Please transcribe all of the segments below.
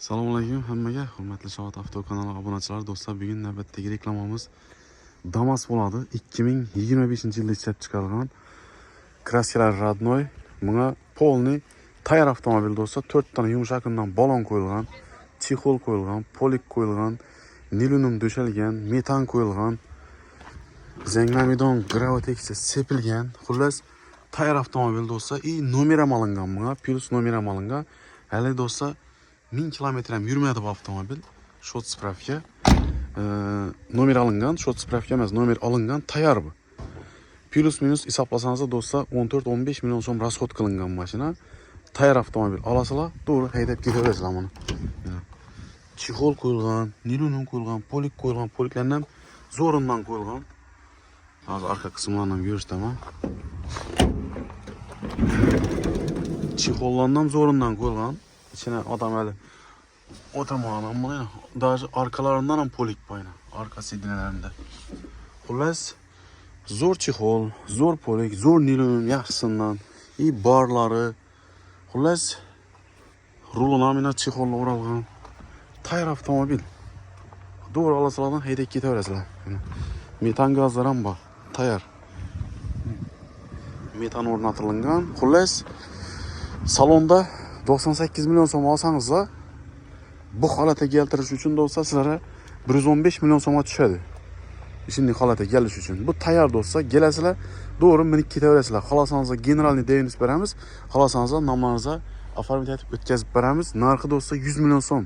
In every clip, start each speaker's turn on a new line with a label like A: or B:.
A: Assalomu alaykum hammaga, hurmatli Shovot Avto kanali obunachilar, do'stlar. Bugun navbatdagi reklamamiz Damas bo'ladi. 2025-yilda ishlab chiqarilgan kraskalar Radnoy. Bunga polni tayyor avtomobil do'stlar. 4 tane yumshoqundan balon qo'yilgan, chexol qo'yilgan, polik qo'yilgan, nilunum döşelgen, metan qo'yilgan, zanglamidon gravoteksi sepilgan. Xullas, tayyor avtomobil do'stlar. Nomer ham olingan bunga, plus nomer ham olingan. Hali do'stlar 1000 kilometr ham yurmadi bu avtomobil. Shot spravka. Nomer olingan, shot spravka emas, nomer olingan, tayyor bu. Plus minus hisoblasangiz do'stlar 14-15 million so'm rasxod qilingan mashina. Tayyor avtomobil olasizlar, to'g'ri haydab ketaverasizlar buni. Chexol qo'yilgan, nilunum qo'yilgan, polik qo'yilgan, poliklarni ham zo'rindan qo'yilgan. Hozir orqa qismlarini ham ko'rsataman. Chexollarni ham zo'rindan qo'yilgan. İçine adam öyle oturmadan ama daha arkalarından ham polik payına, arka sidnelerinde. Xullas, zor chexol, zor polik, zor nilon yaxshisidan, barlari. Xullas, ruluna mina chexolla o'ralgan. Tayyor avtomobil. Doğru olasizlardan haydab ketaverasizlar. Metan gazlar ham bor, tayyor. Metan o'rnatilgan. Xullas, salonda 98 milyon so'm olsangizlar, bu holatga keltirish uchun do'stlar sizlarga 115 milyon so'mga tushadi. Shunday holatga kelish uchun. Bu tayyor do'stlar, kelasizlar, to'g'ri minib ketaverasizlar. Xolosangizlar generalniy devis beramiz, xolosangizlar nomlaringizni oformit etib o'tkazib beramiz. Narxi do'stlar 100 milyon so'm.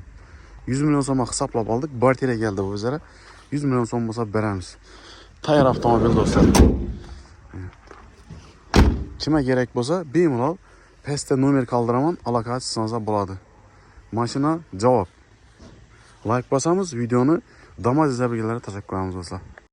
A: 100 milyon so'mga hisoblab oldik. Bartera keldi bu o'zlari. 100 milyon so'm bo'lsa beramiz. Tayyor avtomobil do'stlar. Kimga kerak bo'lsa, bemalol pastda nomer qoldiraman, aloqa qilsangiz bo'ladi. Mashina javob. Like bosamiz, videoni Damas izlaganlarga tashakkur qilamiz do'stlar.